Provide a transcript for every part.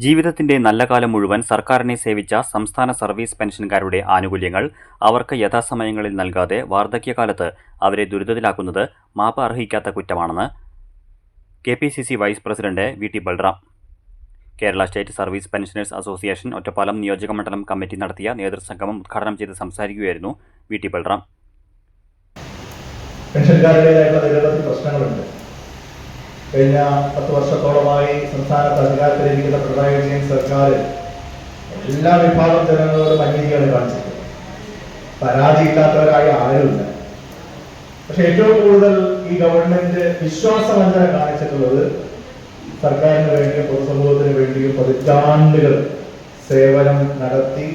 ജീവിതത്തിന്റെ നല്ല കാലം മുഴുവൻ സർക്കാരിനെ സേവിച്ച സംസ്ഥാന സർവീസ് പെൻഷൻകാരുടെ ആനുകൂല്യങ്ങൾ അവർക്ക് യഥാസമയങ്ങളിൽ നൽകാതെ വാർദ്ധക്യകാലത്ത് അവരെ ദുരിതത്തിലാക്കുന്നത് മാപ്പ് അർഹിക്കാത്ത കുറ്റമാണെന്ന് KPCC vice president VT Balram. Kerala state service pensioners association Ottapalam നിയോജകമണ്ഡലം കമ്മിറ്റി നടത്തിയ നേതൃസംഗമം ഉദ്ഘാടനം ചെയ്ത് സംസാരിക്കുകയായിരുന്നു VT ബൽറാം. പെൻഷൻകാരുടേതായിട്ടുള്ള നിരവധി പ്രശ്നങ്ങളുണ്ട്. കഴിഞ്ഞ 10 വർഷത്തോളമായി സംസ്ഥാനത്ത് അധികാരത്തിലിരിക്കുന്ന പിണറായി വിജയൻ സർക്കാർ എല്ലാ വിഭാഗം ജനങ്ങളോടും അനീതിയാണ് കാണിച്ചിട്ടുള്ളത്. പരാതിയില്ലാത്തവരായ ആരുമില്ല. പക്ഷെ ഏറ്റവും കൂടുതൽ ഈ ഗവൺമെന്റ് വിശ്വാസവഞ്ചന കാണിച്ചിട്ടുള്ളത് സർക്കാരിന് വേണ്ടിയും പൊതുസമൂഹത്തിന് വേണ്ടിയും പതിറ്റാണ്ടുകൾ സേവനം നടത്തി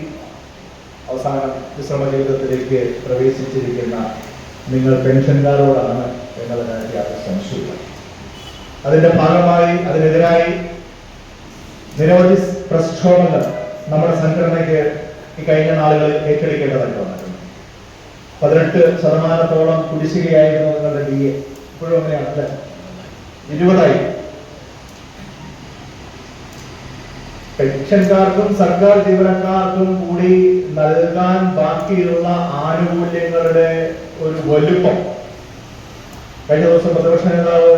അവസാനം വിശ്രമ ജീവിതത്തിലേക്ക് പ്രവേശിച്ചിരിക്കുന്ന നിങ്ങൾ പെൻഷൻകാരോടാണ് എന്നുള്ള കാര്യത്തിൽ യാതൊരു സംശയമില്ല. അതിന്റെ ഭാഗമായി അതിനെതിരായി നിരവധി പ്രക്ഷോഭങ്ങൾ നമ്മുടെ സംഘടനയ്ക്ക് ഈ കഴിഞ്ഞ നാളുകളിൽ ഏറ്റെടുക്കേണ്ടതായിട്ട് വന്നിട്ടുണ്ട്. 18% കുടിശ്ശികയായിരുന്നു നിങ്ങളുടെ DA. ഇപ്പോഴും അങ്ങനെയാണ് അല്ലെ? 20 പെൻഷൻകാർക്കും സർക്കാർ ജീവനക്കാർക്കും കൂടി നൽകാൻ ബാക്കിയുള്ള ആനുകൂല്യങ്ങളുടെ ഒരു വലുപ്പം കഴിഞ്ഞ ദിവസം പ്രതിപക്ഷ നേതാവ്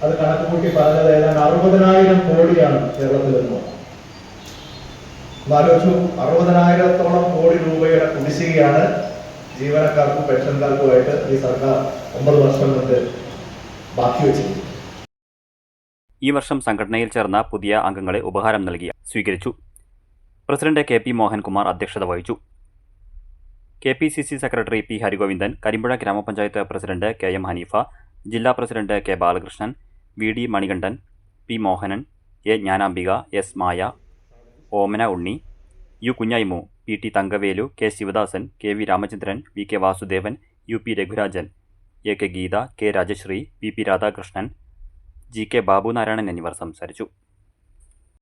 അത് കണക്കുകൂട്ടി പറഞ്ഞത് ഏതാണ്ട് 60,000 കോടിയാണ് കേരളത്തിൽ നിന്ന്. ആലോചിച്ചു, 60,000-ഓളം കോടി രൂപയുടെ കുടിശ്ശികയാണ് ജീവനക്കാർക്കും പെൻഷൻകാർക്കുമായിട്ട് ഈ സർക്കാർ 9 വർഷം കൊണ്ട് ബാക്കി വെച്ചിരിക്കുന്നത്. ഈ വർഷം സംഘടനയിൽ ചേർന്ന പുതിയ അംഗങ്ങളെ ഉപഹാരം നൽകി സ്വീകരിച്ചു. പ്രസിഡന്റ് KP മോഹൻകുമാർ അധ്യക്ഷത വഹിച്ചു. KPCC secretary P Harigovindan, Karimpuzha ഗ്രാമപഞ്ചായത്ത് പ്രസിഡന്റ് KM ഹനീഫ, ജില്ലാ president K Balakrishnan, VD Manikandan, P Mohanan, A Gnanambika, S Maya, Omana Unni, U Kunhaimu, PT Thankavelu, K Sivadasan, KV Ramachandran, VK Vasudevan, UP Raghurajan, AK Geetha, K Rajasree, PP Radhakrishnan, GK Babunarayanan എന്നിവർ സംസാരിച്ചു.